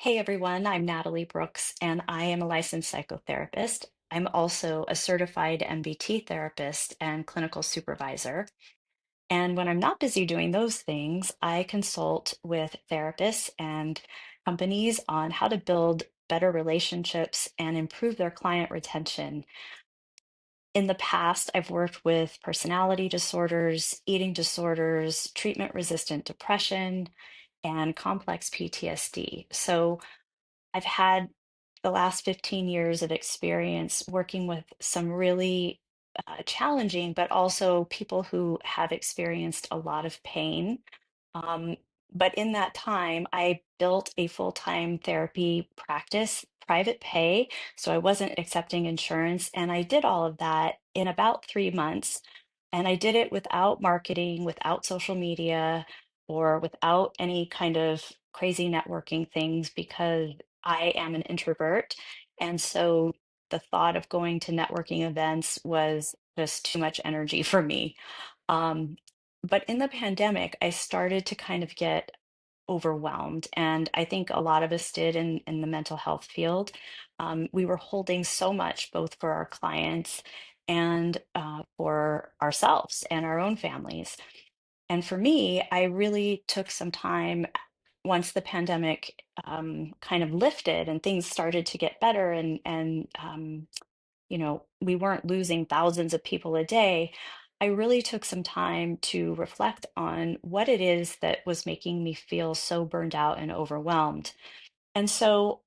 Hey everyone, I'm Natalie Brooks, and I am a licensed psychotherapist. I'm also a certified MBT therapist and clinical supervisor. And when I'm not busy doing those things, I consult with therapists and companies on how to build better relationships and improve their client retention. In the past, I've worked with personality disorders, eating disorders, treatment-resistant depression, and complex PTSD. So I've had the last 15 years of experience working with some really challenging, but also people who have experienced a lot of pain. Um, but in that time, I built a full-time therapy practice, private pay, so I wasn't accepting insurance. And I did all of that in about 3 months. And I did it without marketing, without social media, or without any kind of crazy networking things because I am an introvert. And so the thought of going to networking events was just too much energy for me. Um, but in the pandemic, I started to kind of get overwhelmed. And I think a lot of us did in the mental health field. We were holding so much, both for our clients and for ourselves and our own families. And for me, I really took some time once the pandemic kind of lifted and things started to get better and we weren't losing thousands of people a day. I really took some time to reflect on what it is that was making me feel so burned out and overwhelmed. And so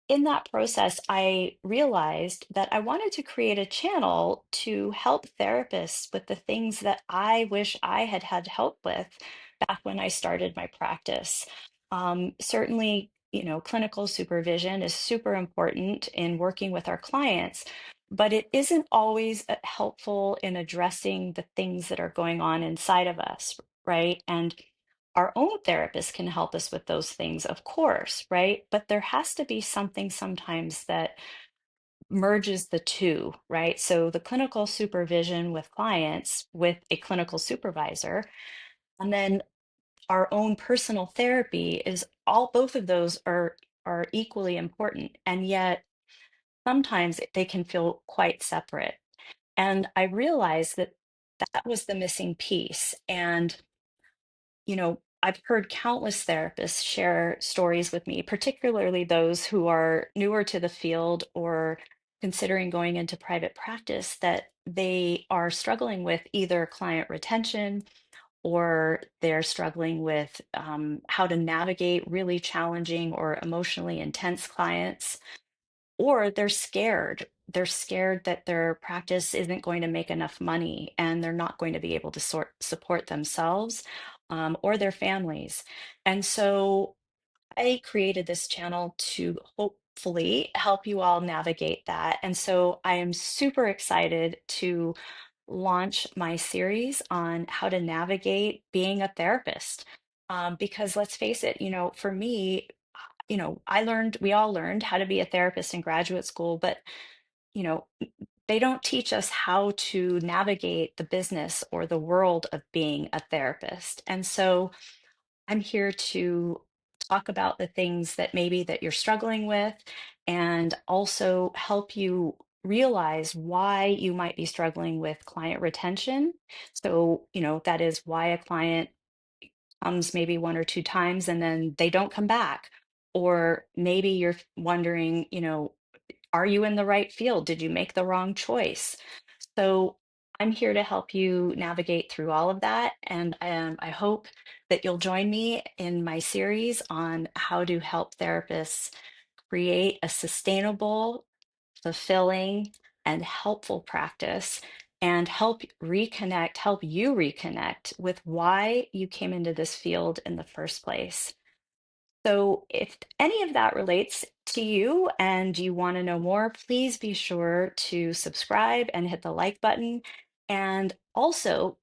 in that process, I realized that I wanted to create a channel to help therapists with the things that I wish I had had help with back when I started my practice. Certainly, clinical supervision is super important in working with our clients, but it isn't always helpful in addressing the things that are going on inside of us, right? And our own therapist can help us with those things, of course, right? But there has to be something sometimes that merges the two, right? So the clinical supervision with clients with a clinical supervisor, and then our own personal therapy is all both of those are equally important. And yet sometimes they can feel quite separate. And I realized that that was the missing piece. And I've heard countless therapists share stories with me, particularly those who are newer to the field or considering going into private practice, that they are struggling with either client retention or they're struggling with how to navigate really challenging or emotionally intense clients, or they're scared. They're scared that their practice isn't going to make enough money and they're not going to be able to support themselves or their families. And so I created this channel to hopefully help you all navigate that. And so I am super excited to launch my series on how to navigate being a therapist. Because let's face it, for me, we all learned how to be a therapist in graduate school, but, you know, they don't teach us how to navigate the business or the world of being a therapist. And so I'm here to talk about the things that maybe that you're struggling with and also help you realize why you might be struggling with client retention. So, that is why a client comes maybe one or two times and then they don't come back. Or maybe you're wondering, are you in the right field? Did you make the wrong choice? So I'm here to help you navigate through all of that. And I hope that you'll join me in my series on how to help therapists create a sustainable, fulfilling, and helpful practice and help you reconnect with why you came into this field in the first place. So, if any of that relates to you and you want to know more, please be sure to subscribe and hit the like button. And also,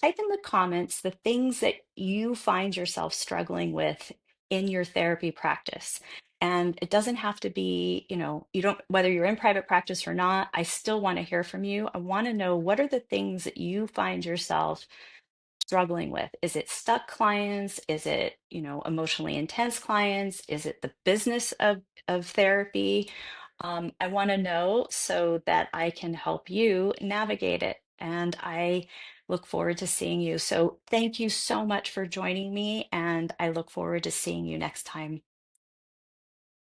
type in the comments the things that you find yourself struggling with in your therapy practice. And it doesn't have to be, you don't, whether you're in private practice or not, I still want to hear from you. I want to know what are the things that you find yourself struggling with. Is it stuck clients? Is it, emotionally intense clients? Is it the business of therapy? I want to know so that I can help you navigate it. And I look forward to seeing you. So thank you so much for joining me, and I look forward to seeing you next time.